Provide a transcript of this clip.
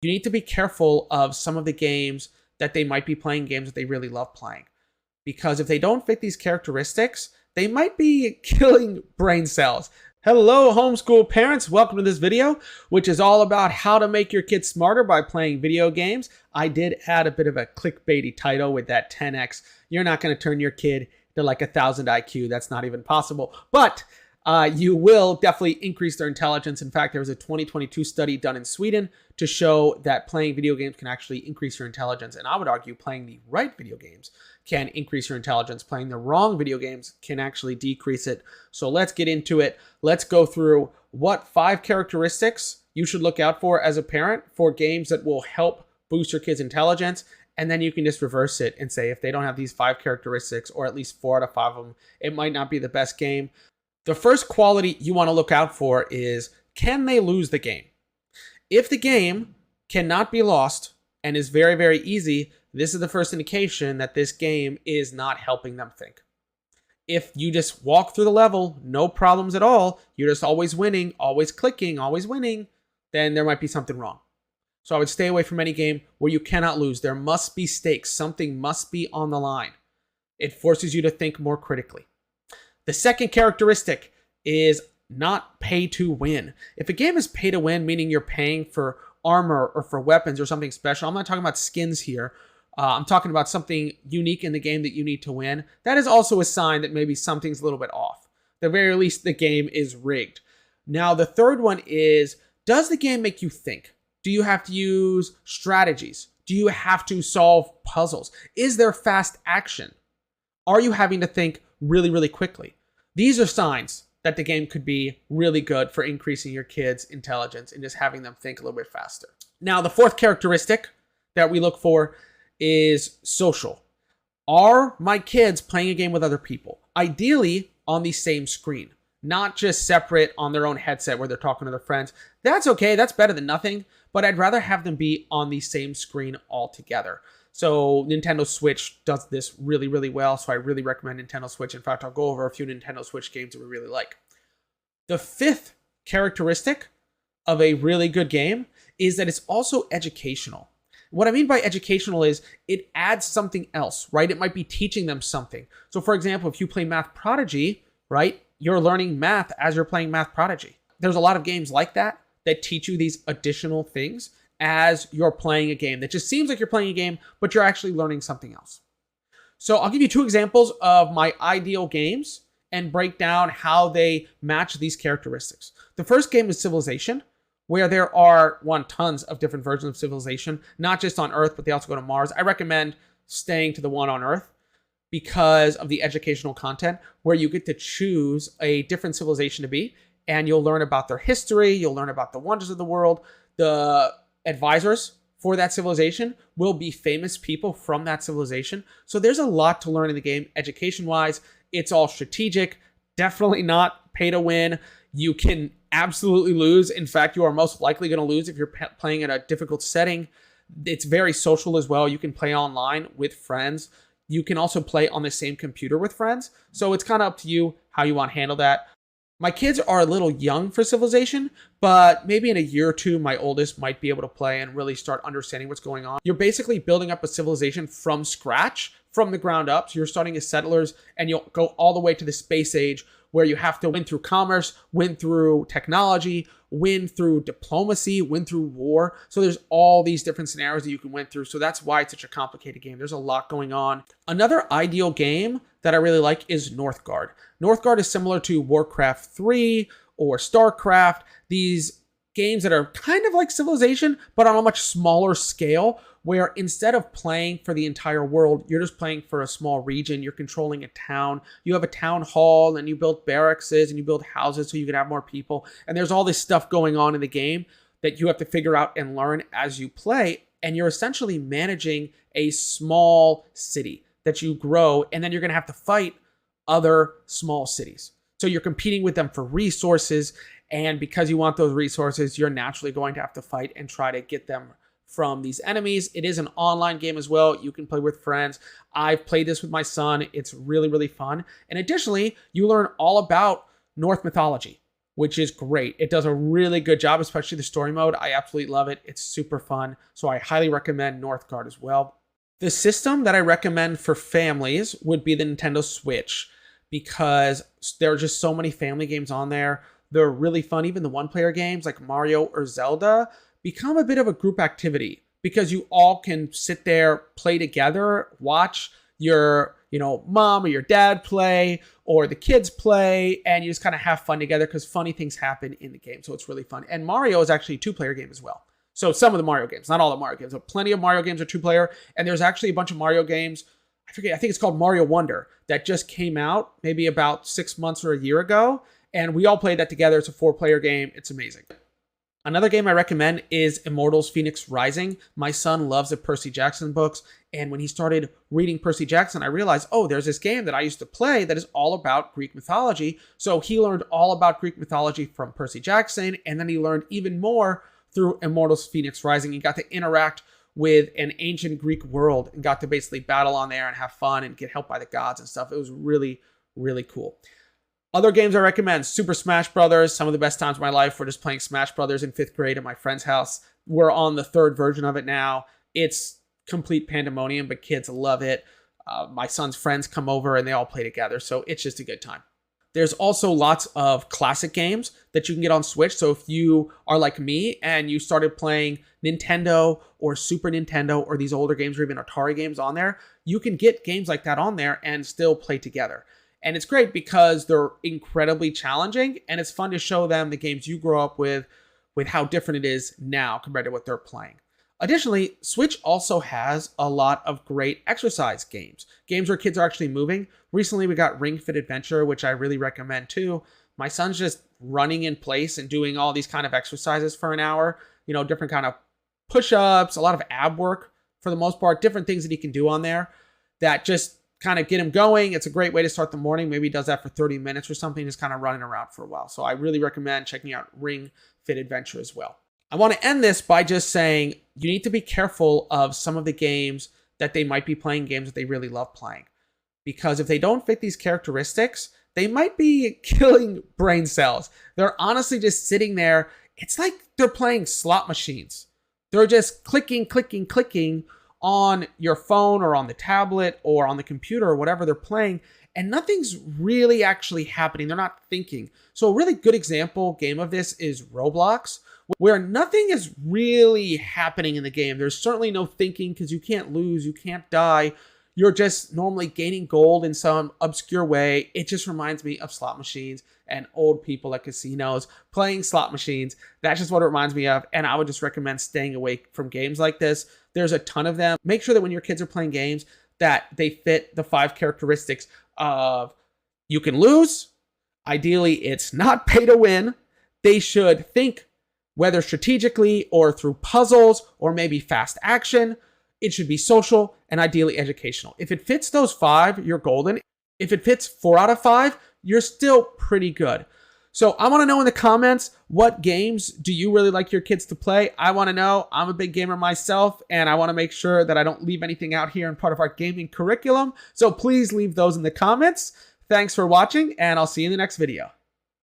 You need to be careful of some of the games that they might be playing, games that they really love playing. Because if they don't fit these characteristics, they might be killing brain cells. Hello, homeschool parents. Welcome to this video, which is all about how to make your kids smarter by playing video games. I did add a bit of a clickbaity title with that 10x. You're not going to turn your kid to like 1,000 IQ. That's not even possible. But you will definitely increase their intelligence. In fact, there was a 2022 study done in Sweden to show that playing video games can actually increase your intelligence. And I would argue playing the right video games can increase your intelligence. Playing the wrong video games can actually decrease it. So let's get into it. Let's go through what 5 characteristics you should look out for as a parent for games that will help boost your kids' intelligence. And then you can just reverse it and say if they don't have these 5 characteristics, or at least 4 out of 5 of them, it might not be the best game. The first quality you want to look out for is, can they lose the game? If the game cannot be lost and is very, very easy, this is the first indication that this game is not helping them think. If you just walk through the level, no problems at all, you're just always winning, always clicking, always winning, then there might be something wrong. So I would stay away from any game where you cannot lose. There must be stakes. Something must be on the line. It forces you to think more critically. The second characteristic is not pay to win. If a game is pay to win, meaning you're paying for armor or for weapons or something special, I'm not talking about skins here. I'm talking about something unique in the game that you need to win. That is also a sign that maybe something's a little bit off. At the very least, the game is rigged. Now, the third one is, does the game make you think? Do you have to use strategies? Do you have to solve puzzles? Is there fast action? Are you having to think really, really quickly? These are signs that the game could be really good for increasing your kids' intelligence and just having them think a little bit faster. Now, the fourth characteristic that we look for is social. Are my kids playing a game with other people? Ideally on the same screen, not just separate on their own headset where they're talking to their friends. That's okay. That's better than nothing. But I'd rather have them be on the same screen altogether. So Nintendo Switch does this really, really well. So I really recommend Nintendo Switch. In fact, I'll go over a few Nintendo Switch games that we really like. The fifth characteristic of a really good game is that it's also educational. What I mean by educational is it adds something else, right? It might be teaching them something. So for example, if you play Math Prodigy, right, you're learning math as you're playing Math Prodigy. There's a lot of games like that teach you these additional things as you're playing a game that just seems like you're playing a game, but you're actually learning something else. So I'll give you 2 examples of my ideal games and break down how they match these characteristics. The first game is Civilization, where there are tons of different versions of Civilization, not just on Earth, but they also go to Mars. I recommend staying to the one on Earth because of the educational content, where you get to choose a different civilization to be, and you'll learn about their history, you'll learn about the wonders of the world. The advisors for that civilization will be famous people from that civilization. So there's a lot to learn in the game education-wise. It's all strategic, definitely not pay to win. You can absolutely lose. In fact, you are most likely going to lose if you're playing at a difficult setting. It's very social as well. You can play online with friends. You can also play on the same computer with friends. So it's kind of up to you how you want to handle that. My kids are a little young for Civilization, but maybe in a year or 2, my oldest might be able to play and really start understanding what's going on. You're basically building up a civilization from scratch, from the ground up. So you're starting as settlers, and you'll go all the way to the space age, where you have to win through commerce, win through technology, win through diplomacy, win through war. So there's all these different scenarios that you can win through. So that's why it's such a complicated game. There's a lot going on. Another ideal game that I really like is Northgard. Northgard is similar to Warcraft 3 or StarCraft. These games that are kind of like Civilization, but on a much smaller scale, where instead of playing for the entire world, you're just playing for a small region. You're controlling a town. You have a town hall, and you build barracks and you build houses so you can have more people. And there's all this stuff going on in the game that you have to figure out and learn as you play. And you're essentially managing a small city that you grow, and then you're going to have to fight other small cities. So you're competing with them for resources, and because you want those resources, you're naturally going to have to fight and try to get them from these enemies. It is an online game as well. You can play with friends. I've played this with my son. It's really, really fun. And additionally, you learn all about Norse mythology, which is great. It does a really good job, especially the story mode. I absolutely love it. It's super fun. So I highly recommend Northgard as well. The system that I recommend for families would be the Nintendo Switch, because there are just so many family games on there. They're really fun. Even the one-player games like Mario or Zelda become a bit of a group activity because you all can sit there, play together, watch your, mom or your dad play or the kids play, and you just kind of have fun together because funny things happen in the game. So it's really fun. And Mario is actually a two-player game as well. So some of the Mario games, not all the Mario games, but plenty of Mario games are two-player. And there's actually a bunch of Mario games, I think it's called Mario Wonder, that just came out maybe about 6 months or a year ago. And we all played that together. It's a 4-player game. It's amazing. Another game I recommend is Immortals Phoenix Rising. My son loves the Percy Jackson books. And when he started reading Percy Jackson, I realized, there's this game that I used to play that is all about Greek mythology. So he learned all about Greek mythology from Percy Jackson. And then he learned even more through Immortals Phoenix Rising. He got to interact with an ancient Greek world and got to basically battle on there and have fun and get helped by the gods and stuff. It was really, really cool. Other games I recommend, Super Smash Brothers. Some of the best times of my life were just playing Smash Brothers in 5th grade at my friend's house. We're on the 3rd version of it now. It's complete pandemonium, but kids love it. My son's friends come over and they all play together, so it's just a good time. There's also lots of classic games that you can get on Switch. So if you are like me and you started playing Nintendo or Super Nintendo or these older games or even Atari games on there, you can get games like that on there and still play together. And it's great because they're incredibly challenging and it's fun to show them the games you grew up with how different it is now compared to what they're playing. Additionally, Switch also has a lot of great exercise games where kids are actually moving. Recently, we got Ring Fit Adventure, which I really recommend too. My son's just running in place and doing all these kind of exercises for an hour, different kind of push-ups, a lot of ab work for the most part, different things that he can do on there that just kind of get him going. It's a great way to start the morning. Maybe he does that for 30 minutes or something, just kind of running around for a while. So I really recommend checking out Ring Fit Adventure as well. I want to end this by just saying you need to be careful of some of the games that they might be playing, games that they really love playing. Because if they don't fit these characteristics, they might be killing brain cells. They're honestly just sitting there. It's like they're playing slot machines. They're just clicking, clicking, clicking on your phone or on the tablet or on the computer or whatever they're playing, and nothing's really actually happening. They're not thinking. So a really good example game of this is Roblox, where nothing is really happening in the game. There's certainly no thinking because you can't lose, you can't die. You're just normally gaining gold in some obscure way. It just reminds me of slot machines and old people at casinos playing slot machines. That's just what it reminds me of. And I would just recommend staying away from games like this. There's a ton of them. Make sure that when your kids are playing games that they fit the 5 characteristics of you can lose. Ideally, it's not pay to win. They should think, whether strategically or through puzzles or maybe fast action. It should be social and ideally educational. If it fits those 5, you're golden. If it fits 4 out of 5, you're still pretty good. So I want to know in the comments, what games do you really like your kids to play? I want to know. I'm a big gamer myself, and I want to make sure that I don't leave anything out here in part of our gaming curriculum. So please leave those in the comments. Thanks for watching, and I'll see you in the next video.